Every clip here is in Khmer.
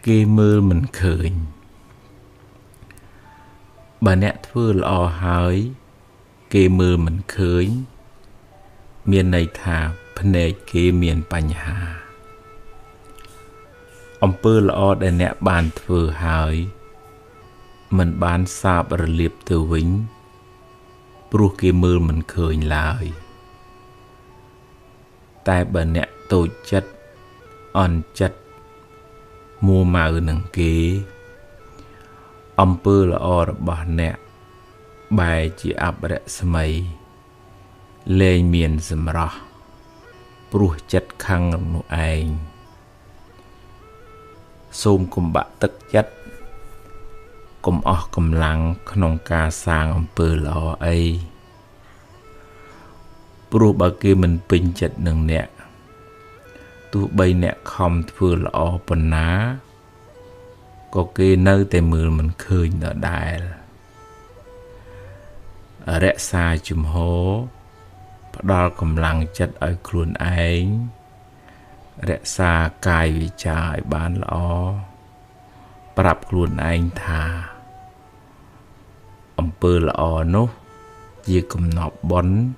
Kê mơ mình khởi bà nẹ thưa lọ hỏi kê mơ mình khởi miền này thà phê kê miền bánh hà ông pơ lọ đại nẹ bàn thưa hỏi mình bán sạp ở liệp từ vĩnh bố kê mơ mình khởi lại tại bà nẹ tổ chất on chất mua màu nâng kế ông pơ lọ bà nẹ bài chỉ áp rẽ smay lên miền sầm rọ bố chất khăn nụ anh xôm cùng bạ tức chất cùng cầm lăng khăn ca sang ông pơ lọ ấy bố bà kia mình bình chất nâng nẹ tu bay nẹ không vừa lọ bần ná có kê nơi tay mưa mình khơi ở đài ở rẽ xa chùm hố đó cầm lăng chất ở khuôn anh rẽ xa cài vì trái bán lọ bạp khuôn anh thà ông pơ lọ nốt chia cầm nọp bón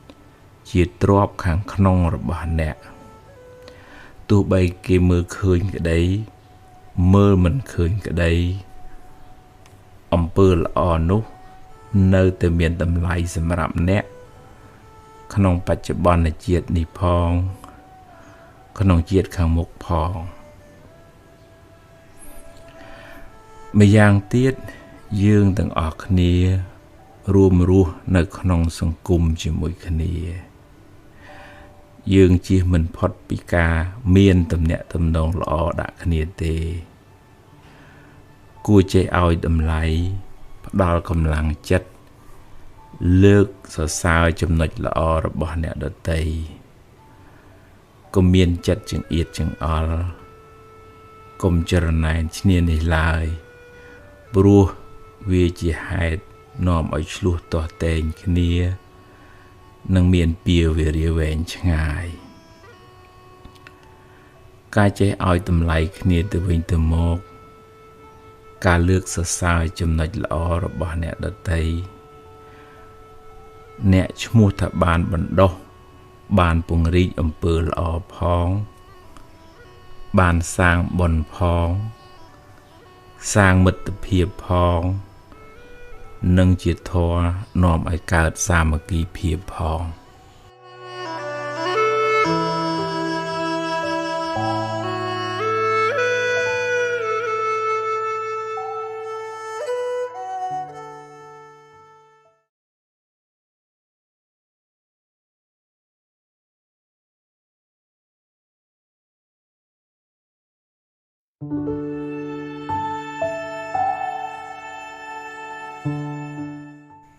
chia trọp kháng khăn rồi bà nẹ tu bay kia mơ khơi cái đấy mơ mình khơi cái đấy ông pơ lọ nốt nơi từ miền tầm lại sẽ mà rạm nẹ khăn bạch cho bọn là chiết nì phong khăn chiết kháng mục phong mấy giang tiết dương từng ở khăn nia rùm rùa nơi khăn sông cung cho mỗi khăn nia dương chỉ mình phót bì ca miên tầm nẹ tầm nông lọ đã khăn nia tê cua chạy oi đầm lấy đó cầm lăng chất lược sở sao chấm nạch lọ rồi bỏ nẹ đợt tây có miên chất chừng yết chừng ol công chờ này nhiên này lại bố vì chỉ hai nòm ở chluột tỏ tên kia nâng miền bìa về rìa vẹn chẳng ai ca chế oi tầm lại kia từ vinh từ một ca lược sở sao chấm nạch lọ rồi bỏ nẹ đợt tây nẹ chmua thả bàn bẩn đô bàn bùng rít âm pơ lọ phong bàn sang bồn phong sang mật tập hiệp phong nâng chiết thua nòm aiកើតxa mà kỳ hiệp phong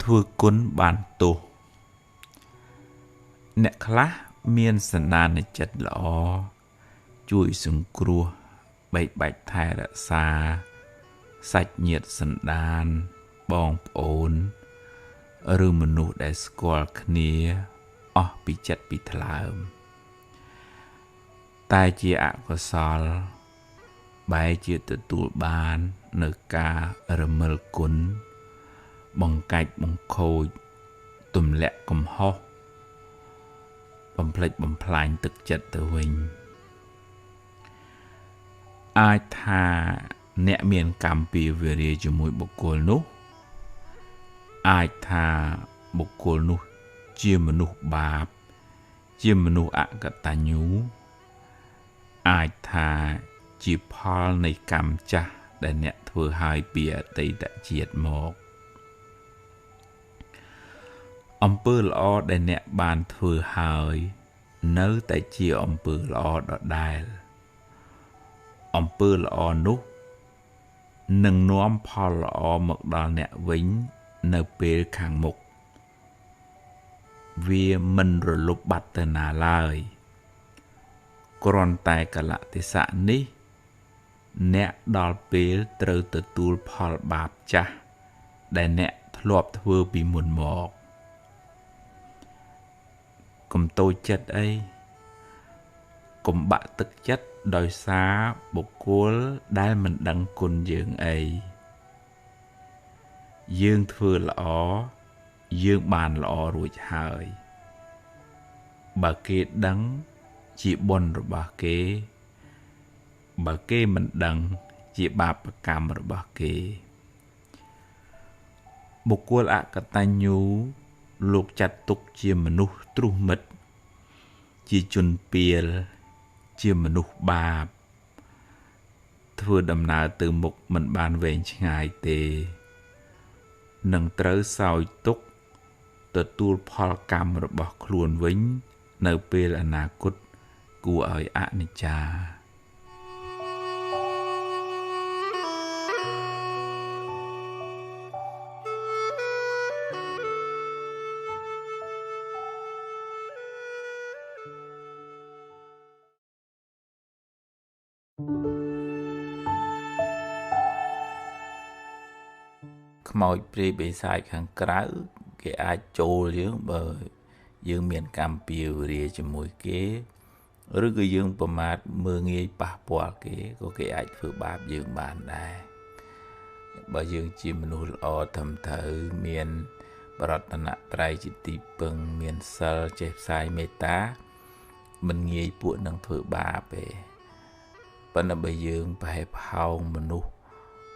thưa cuốn bản tổ nẹ khá miên sẵn đàn chất lọ chui sừng cua bạch bạch thai đã xa sạch nhiệt sẵn đàn bong ổn rư mật nụ đại squall khnia bị chất bị thlam tai chia ạ có sol bài chia tự tụ bàn nở ca mờ cuốn bằng cách bằng khôi tùm lẹ cầm hô bằng plek bằng planh thực chất từ mình ai thà nẹ miền cam pi về rìa cho mũi bọc cồn nút ai thà bọc cồn nút chia mà nút bạp chia mà nút ạ cả ta nhú ai thà chỉ phal này cam cha để nẹ thừa hai bìa tây đã chiết một ông pơ lọ để nẹ bàn thừa hai nớ tại chia ông pơ lọ đọ đài ông pơ lọ nút nâng nóm phal lọ mực đo nẹ vĩnh nơ bê khang mục vì mình rồi lúc bắt từ nà lời còn tại cả lạ thì xã ní nẹ đo bê trừ từ tùl phal bạp cha để nẹ lọp thưa bị muôn mọc cùng tôi chất ấy cùng bạ tức chất ដោយសារបុគ្គលដែលមិនដឹងគុណយើងអីយើងធ្វើល្អយើងបានល្អរួចហើយបើគេដឹងជាបុណ្យរបស់គេបើគេមិនដឹងជាបាបកម្មរបស់គេបុគ្គលអកតញ្ញូលោកចាត់ទុកជាមនុស្សទ្រុះមិត្តជាជនពាលជាមនុស្សបាបធ្វើដំណើរទៅមុខមិនបានវែងឆ្ងាយទេនឹងត្រូវសោយទុក្ខទទួលផលកម្មរបស់ខ្លួនវិញនៅពេលអនាគតគួរឲ្យអនិច្ចាខ្មោចព្រាយបិសាចខាងក្រៅគេអាចចូលយើងបើយើងមានកម្មពៀវរាជាមួយគេឬក៏យើងប្រមាថមើលងាយប៉ះពាល់គេក៏គេអាចធ្វើបាបយើងបានដែរបើយើងជាមនុស្សល្អត្រឹមត្រូវមានបរតនត្រ័យជាទីពឹងមានសិលចេះផ្សាយមេត្តាមិនងាយពួកនឹងធ្វើបាបទេប៉ុន្តែបើយើងប្រហែលផោងមនុស្ស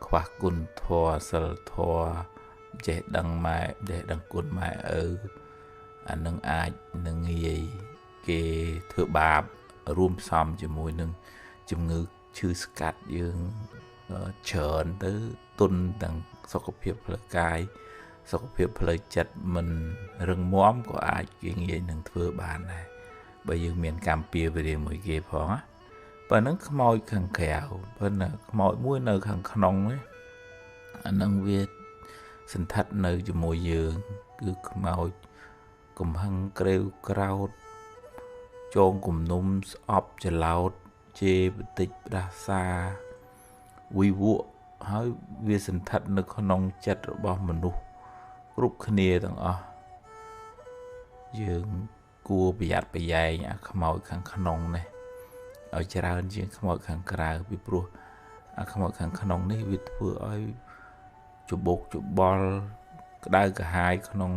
ខ្វះគុណធម៌សិលធម៌ចេះដឹងម៉ែចេះដឹងគុណម៉ែឪអានឹងអាចនឹងងាយគេធ្វើបាបរួមផ្សំជាមួយនឹងជំងឺឈឺស្កាត់យើងច្រើនទៅទុនទាំងសុខភាពផ្លូវកាយសុខភាពផ្លូវចិត្តមិនរឹងមាំក៏អាចគេងាយនឹងធ្វើបានដែរបើយើងមានកម្មពៀវរាមួយគេផងណាប៉ុណ្ណឹងខ្មោចខាងក្រៅប៉ុន្តែខ្មោចមួយនៅខាងក្នុងនេះអានឹងវាសន្ធិដ្ឋនៅជាមួយយើងគឺខ្មោចកំហឹងក្រេវក្រោតចងគំនុំស្អប់ច្រឡោតជេរបន្តិចផ្ដាសាវិវក់ហើយវាសន្ធិដ្ឋនៅក្នុងចិត្តរបស់មនុស្សគ្រប់គ្នាទាំងអស់យើងគួរប្រយ័ត្នប្រយែងអាខ្មោចខាងក្នុងនេះឲ្យច្រើនជាងខ្មោចខាងក្រៅពីព្រោះអាខ្មោចខាងក្នុងនេះវាធ្វើឲ្យច្បុកច្បល់ក្តៅក្រហាយក្នុង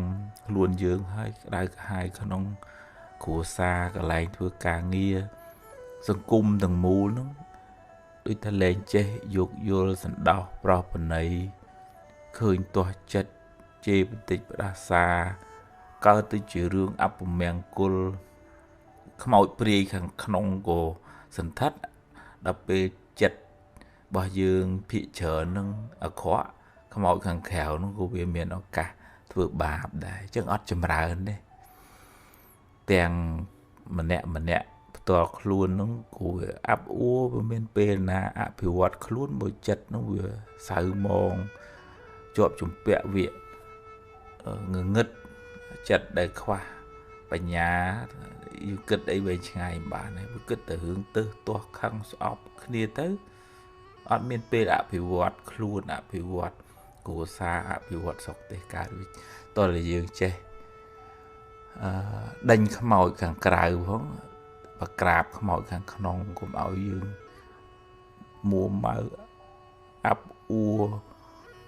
ខ្លួនយើងហើយក្តៅក្រហាយក្នុងគ្រួសារកន្លែងធ្វើការងារសង្គមទាំងមូលហ្នឹងដូចថាលែងចេះយោគយល់សន្តោសប្រោសប្រណីឃើញទាស់ចិត្តជេរបន្តិចផ្ដាសាកើតទៅជារឿងអពមង្គលខ្មោចព្រាយខាងក្នុងក៏សន្ធិដ្ឋដល់ពេលចិត្តរបស់យើងភាកច្រើននឹងអាក្រក់ខ្មោចខាងក្រៅនោះក៏វាមានឱកាសធ្វើបាបដែរអញ្ចឹងអត់ចម្រើនទេទាំងម្នាក់ផ្ទាល់ខ្លួននោះគួរអាប់អួរវាមានពេលណាអភិវឌ្ឍខ្លួនមួយចិត្តនោះវាសៅមងជាប់ជំពាក់វាងងឹតចិត្តដែលខ្វះបញ្ញាយូរគិតអីវែងឆ្ងាយមិនបានទេវាគិតតែរឿងទើសទាស់ខឹងស្អប់គ្នាទៅអត់មានពេលអភិវឌ្ឍខ្លួនអភិវឌ្ឍគ្រួសារអភិវឌ្ឍសុខទេសកើតវិញតើយើងចេះដេញខ្មោចខាងក្រៅផងបក្រាបខ្មោចខាងក្នុងកុំឲ្យយើងមួម៉ៅអាប់អួរ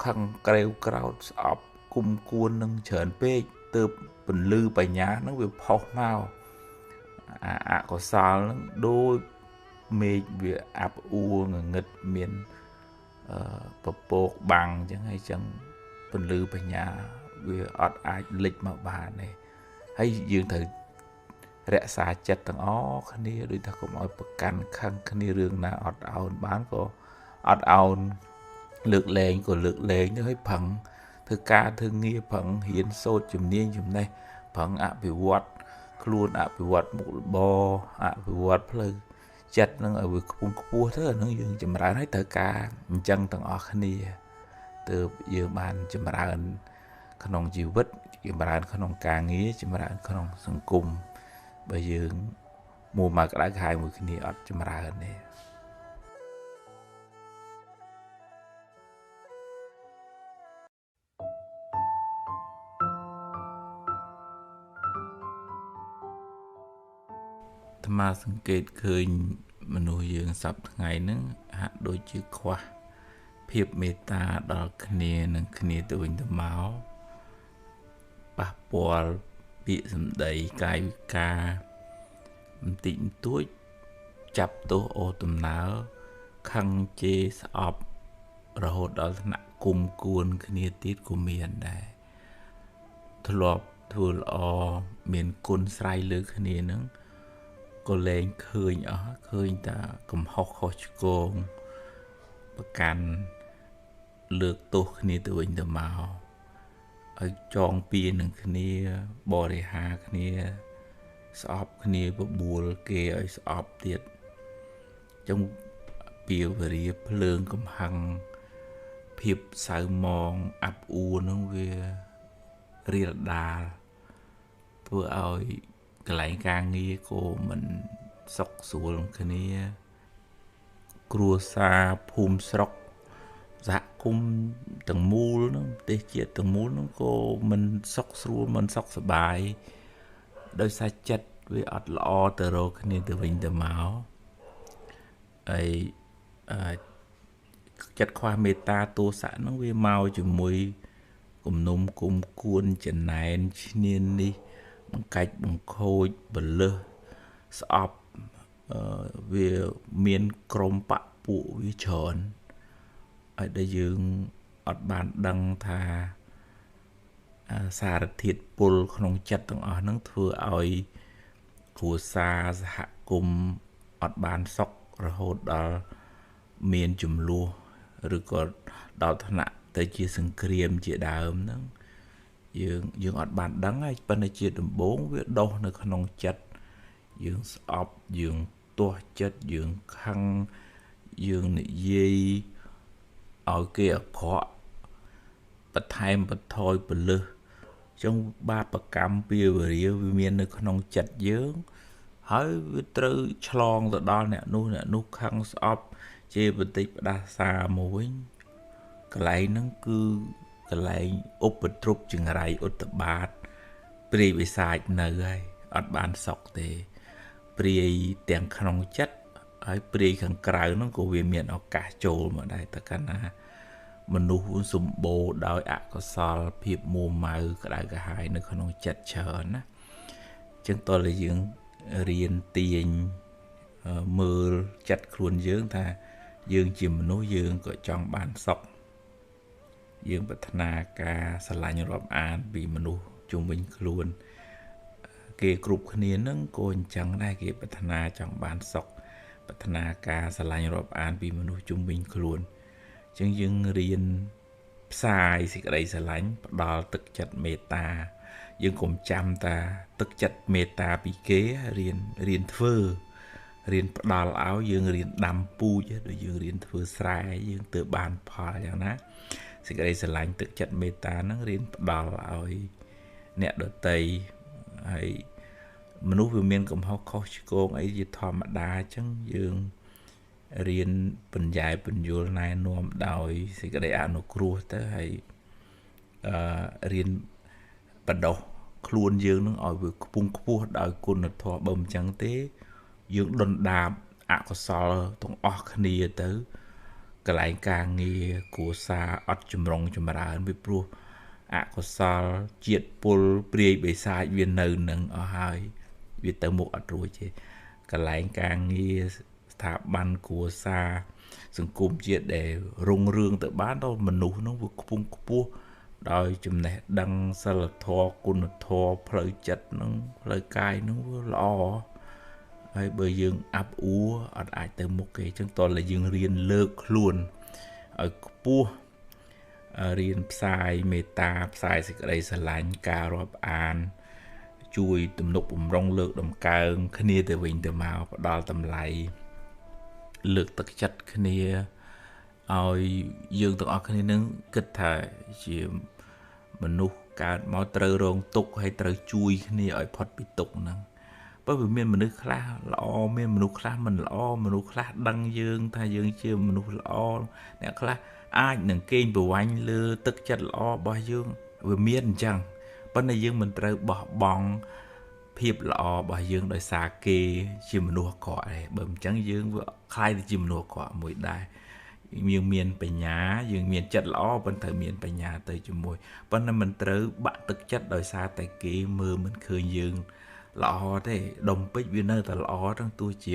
ខឹងក្រេវក្រោតស្អប់គុំគួននឹងច្រើនពេកទើបពន្លឺបញ្ញានឹងវាផុសមកអកុសលនឹងដូចមេឃវាអាប់អួងងឹតមានពពកបាំងអញ្ចឹងហើយអញ្ចឹងពន្លឺបញ្ញាវាអត់អាចលេចមកបានទេហើយយើងត្រូវរក្សាចិត្តទាំងអស់គ្នាដូចថាកុំឲ្យប្រកាន់ខឹងគ្នារឿងណាអត់ឱនបានក៏អត់ឱនលើកលែងក៏លើកលែងទៅឲ្យប្រឹងធ្វើការធ្វើងារប្រឹងរៀនសូត្រជំនាញចំណេះប្រឹងអភិវឌ្ឍខ្លួនអភិវឌ្ឍមុខរបរអភិវឌ្ឍផ្លូវចិត្តនឹងឲ្យវាខ្ពង់ខ្ពស់ទៅអានឹងយើងចម្រើនឲ្យត្រូវការអញ្ចឹងទាំងអស់គ្នាទើបយើងបានចម្រើនក្នុងជីវិតចម្រើនក្នុងការងារចម្រើនក្នុងសង្គមបើយើងមួមកក្តៅក្រហាយមួយគ្នាអត់ចម្រើនទេអាត្មាសង្កេតឃើញ មនុស្សយើងសពថ្ងៃហ្នឹងហាក់ដូចជាខ្វះភាពមេត្តាដល់គ្នានឹងគ្នាទៅវិញទៅមកប៉ះពាល់ពាក្យសម្ដីកាយវិការបន្តិចបន្តួចចាប់ទោសអូសដំណើរខឹងជេរស្អប់រហូតដល់ថ្នាក់គុំគួនគ្នាទៀតក៏មានដែរធ្លាប់ធ្វើល្អមានគុណស្រ័យលើគ្នាហ្នឹងក៏លែងឃើញអស់ឃើញតែកំហុសខុសឆ្គងប្រកាន់លើកទោសគ្នាទៅវិញទៅមកឲ្យចងពៀនឹងគ្នាបរិហាគ្នាស្អប់គ្នាបបួលគេឲ្យស្អប់ទៀតចឹងពីវរាភ្លើងកំហឹងភាពសៅមងអាប់អួរនឹងវារាលដាលធ្វើឲ្យកន្លែងការងារក៏មិនសុខស្រួលគ្នាគ្រួសារភូមិស្រុកសហគមន៍ទាំងមូលហ្នឹងប្រទេសជាតិទាំងមូលហ្នឹងក៏មិនសុខស្រួលមិនសុខសប្បាយដោយសារចិត្តវាអត់ល្អទៅរកគ្នាទៅវិញទៅមកហើយចិត្តខ្វះមេត្តាទោសៈហ្នឹងវាមកជាមួយគំនុំគុំគួនចំណែនឈ្នាននេះបង្កាច់បង្ខូចបលឹះស្អប់វាមានក្រុមបពពួកវាច្រើនឲ្យដែលយើងអត់បានដឹងថាសារធាតុពុលក្នុងចិត្តទាំងអស់ហ្នឹងធ្វើឲ្យគ្រួសារសហគមន៍អត់បានសុខរហូតដល់មានចំនួនឬក៏ដល់ថ្នាក់ទៅជាសង្គ្រាមជាដើមហ្នឹងយើងអត់បានដឹងហើយប៉ុន្តែជាដំបូងវាដុះនៅក្នុងចិត្តយើងស្អប់យើងទាស់ចិត្តយើងខឹងយើងនិយាយឲ្យគេអាក្រក់បន្ថែមបន្ថយពលឹះចឹងបាបកម្មពាវរាវាមាននៅក្នុងចិត្តយើងហើយវាត្រូវឆ្លងទៅដល់អ្នកនោះខឹងស្អប់ជេរបន្តិចផ្ដាសាមកវិញកន្លែងហ្នឹងគឺកន្លែងឧបទ្រពចង្រៃឧត្តបាតព្រាយបិសាចនៅហើយអត់បានសុខទេព្រាយទាំងក្នុងចិត្តហើយព្រាយខាងក្រៅហ្នឹងក៏វាមានឱកាសចូលមកដែរតែកាលណាមនុស្សសម្បូរដោយអកុសលភាពមួម៉ៅក្តៅក្រហាយនៅក្នុងចិត្តច្រើនណាចឹងតើយើងរៀនទាញមើលចិត្តខ្លួនយើងថាយើងជាមនុស្សយើងក៏ចង់បានសុខយើងប្រាថ្នាការស្រឡាញ់រាប់អានពីមនុស្សជុំវិញខ្លួនគេគ្រប់គ្នានឹងក៏អញ្ចឹងដែរគេប្រាថ្នាចង់បានសុខប្រាថ្នាការស្រឡាញ់រាប់អានពីមនុស្សជុំវិញខ្លួនអញ្ចឹងយើងរៀនផ្សាយសេចក្តីស្រឡាញ់ផ្ដល់ទឹកចិត្តមេត្តាយើងកុំចាំតាទឹកចិត្តមេត្តាពីគេរៀនធ្វើរៀនផ្ដល់ឲ្យយើងរៀនដាំពូជដូចយើងរៀនធ្វើស្រែយើងទើបបានផលយ៉ាងណាសេចក្តីស្រឡាញ់ទឹកចិត្តមេត្តាហ្នឹងរៀនផ្ដល់ឲ្យអ្នកដទៃហើយមនុស្សវាមានកំហុសខុសឆ្គងអីជាធម្មតាអញ្ចឹងយើងរៀនបញ្ញែពន្យល់ណែនាំដោយសេចក្តីអនុគ្រោះទៅហើយរៀនបដោះខ្លួនយើងនឹងឲ្យវាខ្ពង់ខ្ពស់ដោយគុណធម៌បើមិនចឹងទេយើងដុនដាបអកុសលទាំងអស់គ្នាទៅកន្លែងការងារគ្រួសារអត់ចម្រុងចម្រើនពីព្រោះអកុសលជាតិពុលព្រាយបិសាចវានៅនឹងអស់ហើយវាទៅមុខអត់រួចទេកន្លែងការងារស្ថាប័នគ្រួសារសង្គមជាតិដែលរុងរឿងទៅបានដល់មនុស្សនោះវាខ្ពង់ខ្ពស់ដោយចំណេះដឹងសិលធម៌គុណធម៌ផ្លូវចិត្តនឹងផ្លូវកាយនឹងវាល្អហើយបើយើងអាប់អួរអត់អាចទៅមុខគេអញ្ចឹងតើយើងរៀនលើកខ្លួនឲ្យខ្ពស់រៀនផ្សាយមេត្តាផ្សាយសេចក្តីស្រឡាញ់ការរាប់អានជួយទំនុកបំរុងលើកដំកើងគ្នាទៅវិញទៅមកផ្ដល់តម្លៃលើកទឹកចិត្តគ្នាឲ្យយើងទាំងអស់គ្នានឹងគិតថាជាមនុស្សកើតមកត្រូវរងទុក្ខហើយត្រូវជួយគ្នាឲ្យផុតពីទុក្ខហ្នឹងបើវាមានមនុស្សខ្លះល្អមានមនុស្សខ្លះមិនល្អមនុស្សខ្លះដឹងយើងថាយើងជាមនុស្សល្អអ្នកខ្លះអាចនឹងកេងប្រវ័ញ្ចលើទឹកចិត្តល្អរបស់យើងវាមានអញ្ចឹងប៉ុន្តែយើងមិនត្រូវបោះបង់ ភាពល្អរបស់យើងដោយសារគេជាមនុស្សកក់ដែរបើមិនចឹងយើងវាខ្លាយទៅជាមនុស្សកក់មួយដែរយើងមានបញ្ញាយើងមានចិត្តល្អប៉ុន្តែមានបញ្ញាទៅជាមួយប៉ុន្តែមិនត្រូវបាក់ទឹកចិត្តដោយសារតែគេមើលមិនឃើញយើងល្អទេដុំពេជ្រវានៅតែល្អទាំងទោះជា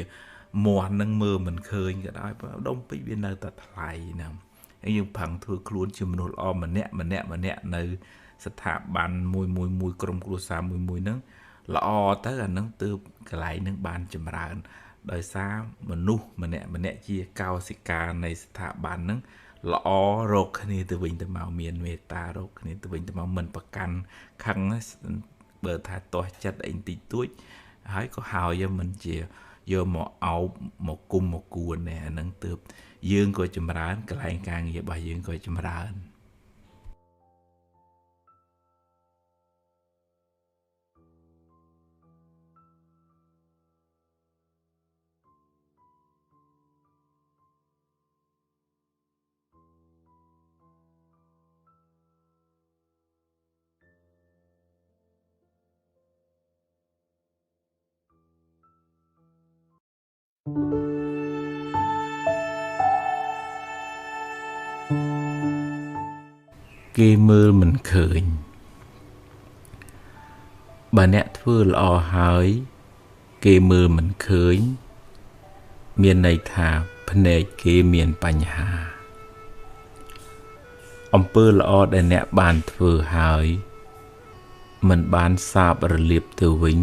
មាស់នឹងមើលមិនឃើញក៏ដោយដុំពេជ្រវានៅតែថ្លៃណាហើយយើងប្រឹងធ្វើខ្លួនជាមនុស្សល្អម្នាក់នៅស្ថាប័នមួយក្រុមគ្រួសារមួយហ្នឹងល្អទៅអានឹងទើបកន្លែងនឹងបានចម្រើនដោយសារមនុស្សម្នាក់ជាកោសិកានៃស្ថាប័នហ្នឹងល្អរកគ្នាទៅវិញទៅមកមានមេត្តារកគ្នាទៅវិញទៅមកមិនប្រកាន់ខឹងបើថាទាស់ចិត្តអីតិចតួចហើយក៏ហើយមិនជាយកមកអោបមកគុំមកគួននេះអានឹងទើបយើងក៏ចម្រើនកន្លែងការងាររបស់យើងក៏ចម្រើនគេមើលមិនឃើញបើអ្នកធ្វើល្អហើយគេមើលមិនឃើញមានន័យថាភ្នែកគេមានបញ្ហាអំពើល្អដែលអ្នកបានធ្វើហើយមិនបានសាបរលាបទៅវិញ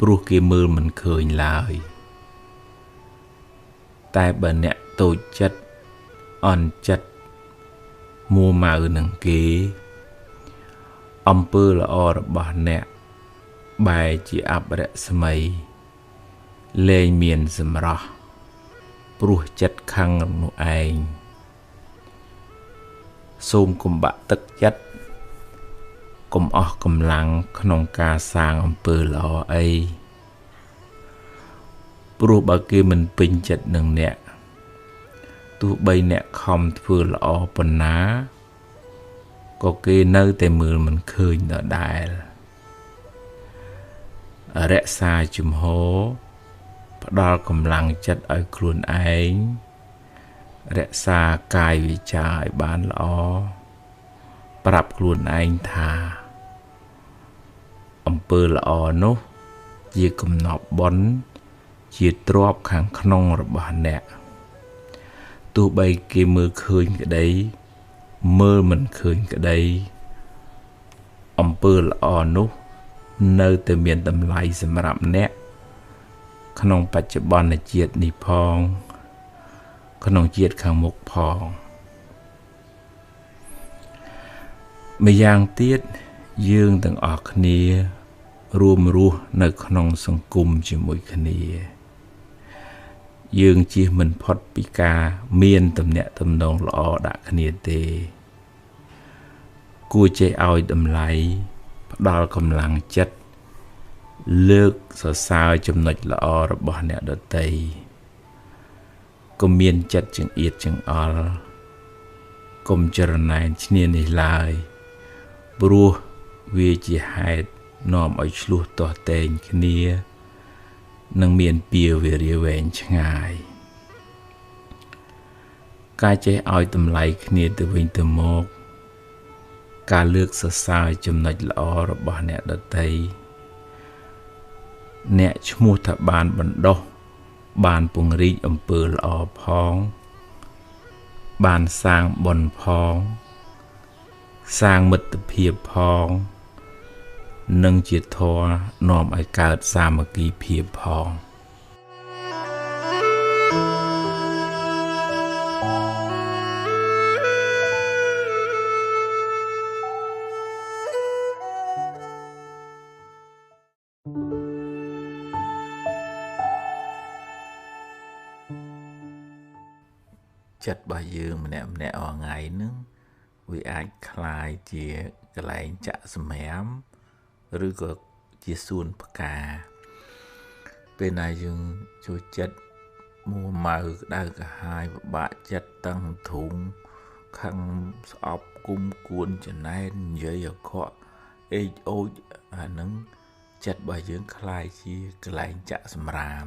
ព្រោះគេមើលមិនឃើញឡើយតែបើអ្នកតូចចិត្តអន់ចិត្តមួម៉ៅនឹងគេអំពើល្អរបស់អ្នកបែរជាអបរស្មីលែងមានសម្រស់ព្រោះចិត្តខឹងនោះឯងសូមកុំបាក់ទឹកចិត្តកុំអស់កម្លាំងក្នុងការសាងអំពើល្អអីព្រោះបើគេមិនពេញចិត្តនឹងអ្នកទោះបីអ្នកខំធ្វើល្អប៉ុណ្ណាក៏គេនៅតែមើលមិនឃើញដដែលរក្សាជំហរផ្ដល់កម្លាំងចិត្តឲ្យខ្លួនឯងរក្សាកាយវិចារឲ្យបានល្អប្រាប់ខ្លួនឯងថាអំពើល្អនោះជាកំណប់បុណ្យជាទ្រព្យខាងក្នុងរបស់អ្នកទោះបីគេមើលឃើញក្តីមើលមិនឃើញក្តីអំពើល្អនោះនៅតែមានតម្លៃសម្រាប់អ្នកក្នុងបច្ចុប្បន្នជាតិនេះផងក្នុងជាតិខាងមុខផងម្យ៉ាងទៀតយើងទាំងអស់គ្នារួមរស់នៅក្នុងសង្គមជាមួយគ្នាយើងជៀសមិនផុតពីការមានទំនាក់ទំនងល្អដាក់គ្នាទេគួរចេះឲ្យតម្លៃផ្ដល់កម្លាំងចិត្តលើកសរសើរចំណុចល្អរបស់អ្នកដទៃកុំមានចិត្តចង្អៀតចង្អល់កុំចរណែនឈ្នានេះឡើយព្រោះវាជាហេតុនាំឲ្យឆ្លោះទាស់ទែងគ្នានឹងមានពៀវេរាវែងឆ្ងាយការចេះឲ្យតម្លៃគ្នាទៅវិញទៅមកការលើកសរសើរចំណុចល្អរបស់អ្នកដទៃអ្នកឈ្មោះថាបានបណ្ដុះបានពង្រីកអំពើល្អផងបានសាងបុណ្យផងសាងមិត្តភាពផងនិងជាធម៌នាំឲ្យកើតសាមគ្គីភាពផងចិត្តរបស់យើងម្នាក់អស់ថ្ងៃហ្នឹងវាអាចคล้ายជាកន្លែងចាក់សម្រាមឬក៏ជាសួនផ្កាពេលណាយើងចូលចិត្តមួម៉ៅក្តៅក្រហាយពិបាកចិត្តតឹងធុងខឹងស្អប់គុំគួនចំណែននិយាយអក្រក់អេចអូចអាហ្នឹង ចិត្តរបស់យើងคล้ายជាកន្លែងចាក់សម្រាម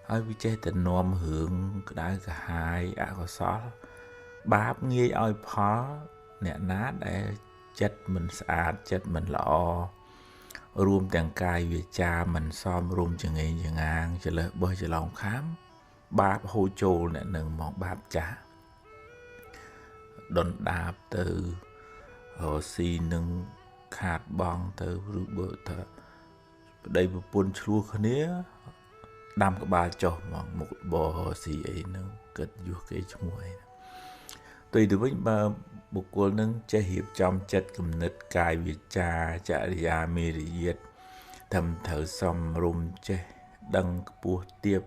ហើយវាចេះតែនាំរឿងក្តៅក្រហាយអកុសលបាបងាយឲ្យផលអ្នកណាដែលចិត្តមិនស្អាតចិត្តមិនល្អរួមទាំងកាយវាចាមិនសមរម្យចងេងចងាងចលើសបោះច្រឡំខាំបាបហូរចូលអ្នកនឹងមកបាបចាស់ដុនដាបទៅរស៊ីនឹងខាតបងទៅឬបើថាប្តីប្រពន្ធឆ្លោះគ្នាដាំក្បាលចុះមកមុខបរស៊ីអីហ្នឹងគិតយុះគេឈ្មោះអីទៅវិញបើបុគ្គលនឹងចេះរៀបចំចិត្តគំនិតកាយវាចាចរិយាមេរយាទត្រឹមត្រូវសមរម្យចេះដឹងខ្ពស់ទាប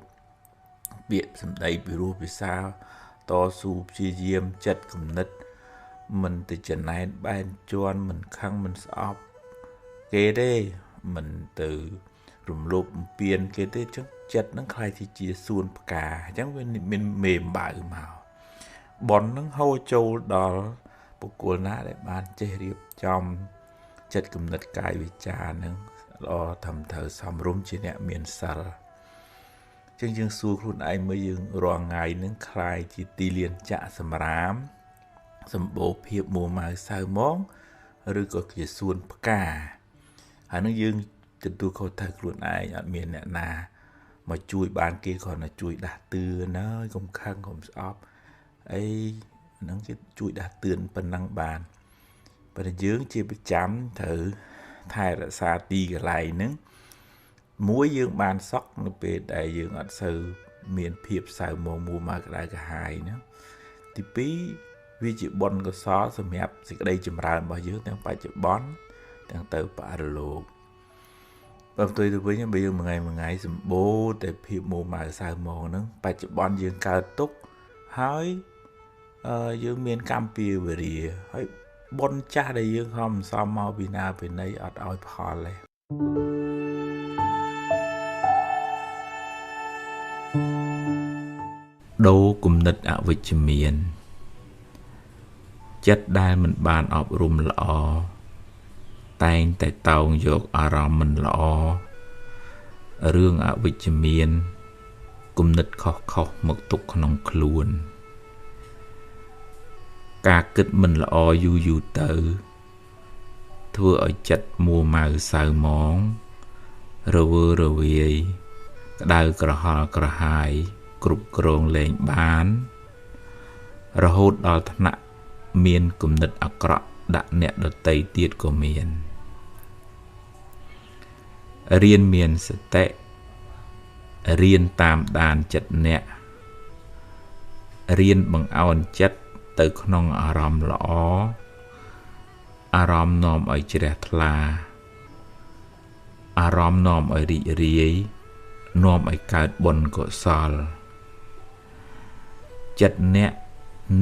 ពាក្យសម្ដីពិរោះពិសាតស៊ូព្យាយាមចិត្តគំនិតមិនទៅចំណែនបែនជន់មិនខឹងមិនស្អប់គេទេមិនទៅរំលោភបំពានគេទេចឹងចិត្តនឹងคล้ายជាសួនផ្កាអញ្ចឹងវាមានមេអំបៅមកបននឹងហូរចូលដល់បុគ្គលណាដែលបានចេះរៀបចំចិត្តគំនិតកាយវិចារនឹងល្អត្រឹមត្រូវសមរម្យជាអ្នកមានសិលចឹងយើងសួរខ្លួនឯងមើលយើងរាល់ថ្ងៃនឹងคล้ายជាទីលានចាក់សម្រាមសម្បូរភាពមួម៉ៅសៅម៉ងឬក៏ជាសួនផ្កាហើយនឹងយើងទទួលខុសត្រូវខ្លួនឯងអត់មានអ្នកណាមកជួយបានគេគ្រាន់តែជួយដាស់តឿនហើយកុំខឹងកុំស្អប់អីហ្នឹងគេជួយដាស់តឿនប៉ុណ្ណឹងបានប៉ុន្តែយើងជាប្រចាំត្រូវថែរក្សាទីកន្លែងហ្នឹងមួយយើងបានសក់នៅពេលដែលយើងអត់សូវមានភាពសៅមងមួម៉ៅក្តៅក្រហាយហ្នឹងទី2វាជាបុណ្យកុសលសម្រាប់សេចក្តីចម្រើនរបស់យើងទាំងបច្ចុប្បន្នទាំងទៅបរលោកបើផ្ទុយទៅវិញបើយើងមួយថ្ងៃសម្បូរតែភាពមួម៉ៅសៅមងហ្នឹងបច្ចុប្បន្នយើងកើតទុកហើយយើងមានកម្មពីវេរាហើយបុណ្យចាស់ដែលយើងខំសំមកពីណាពីណីអត់ឲ្យផលទេដូរគំនិតអវិជ្ជមានចិត្តដែលមិនបានអប់រំល្អតែងតែតោងយកអារម្មណ៍មិនល្អរឿងអវិជ្ជមានគំនិតខុសមកទុកក្នុងខ្លួនការគិតមិនល្អយូរទៅធ្វើឲ្យចិត្តមួម៉ៅសៅម៉ងរវើរវាយក្តៅក្រហល់ក្រហាយគ្រប់គ្រងលែងបានរហូតដល់ថ្នាក់មានគំនិតអាក្រក់ដាក់អ្នកដទៃទៀតក៏មានរៀនមានសតិរៀនតាមដានចិត្តអ្នករៀនបង្អោនចិត្តទៅក្នុងអារម្មណ៍ល្អអារម្មណ៍នាំឲ្យជ្រះថ្លាអារម្មណ៍នាំឲ្យរីករាយនាំឲ្យកើតបុណ្យកុសលចិត្តអ្នក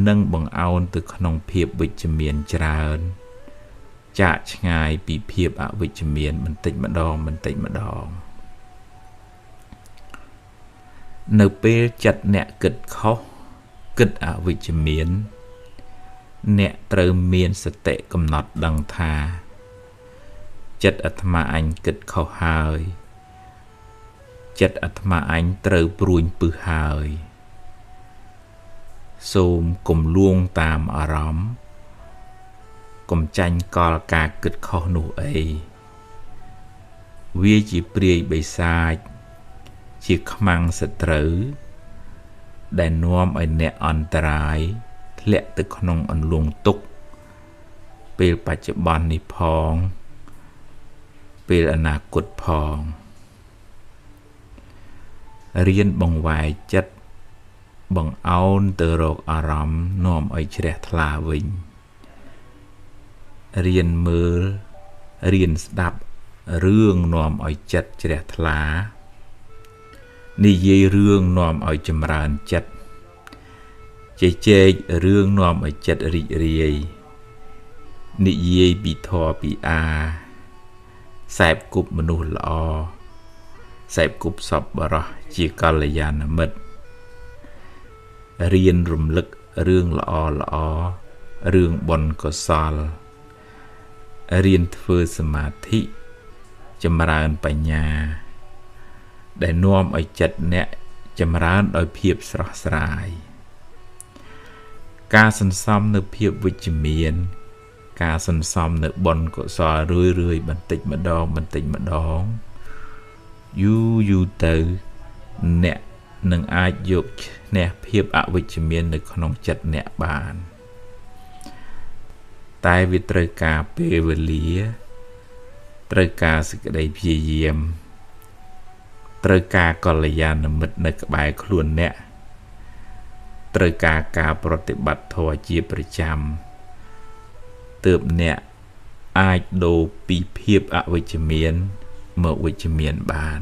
នឹងបង្អោនទៅក្នុងភាពវិជ្ជមានច្រើនចាកឆ្ងាយពីភាពអវិជ្ជមានបន្តិចម្ដងនៅពេលចិត្តអ្នកគិតខុសគិតអវិជ្ជមានអ្នកត្រូវមានសតិកំណត់ដឹងថាចិត្តអាត្មាអញគិតខុសហើយចិត្តអាត្មាអញត្រូវព្រួញពឹសហើយសូមកុំលួងតាមអារម្មណ៍កុំចាញ់កលការគិតខុសនោះអីវាជាព្រាយបិសាចជាខ្មាំងសត្រូវដែលនាំឲ្យអ្នកអន្តរាយធ្លាក់ទៅក្នុងអន្លង់ទុក្ខពេលបច្ចុប្បន្ននេះផងពេលអនាគតផងរៀនបង្វែរចិត្តបង្អោនទៅរកអារម្មណ៍នាំឲ្យជ្រះថ្លាវិញរៀនមើលរៀនស្ដាប់រឿងនាំឲ្យចិត្តជ្រះថ្លានិយាយរឿងនាំឲ្យចម្រើនចិត្តជជែករឿងនាំឲ្យចិត្តរីករាយនិយាយពីធម៌ពីអាសែបគប់មនុស្សល្អសែបគប់សប្បុរសជាកល្យាណមិត្តរៀនរំលឹករឿងល្អរឿងបុណ្យកុសលរៀនធ្វើសមាធិ ចម្រើនបញ្ញាដែលនាំឲ្យចិត្តអ្នកចម្រើនដោយភាពស្រស់ស្រាយការសន្សំនៅភាពវិជ្ជមានការសន្សំនៅបុណ្យកុសលរឿយបន្តិចម្ដងយូរទៅអ្នកនឹងអាចយកឈ្នះភាពអវិជ្ជមាននៅក្នុងចិត្តអ្នកបានតែវាត្រូវការពេលវេលាត្រូវការសេចក្តីព្យាយាមត្រូវការកល្យាណមិត្តនៅក្បែរខ្លួនអ្នកត្រូវការប្រតិបត្តិធម៌ជាប្រចាំទើបអ្នកអាចដូរពីភាពអវិជ្ជមានមកវិជ្ជមានបាន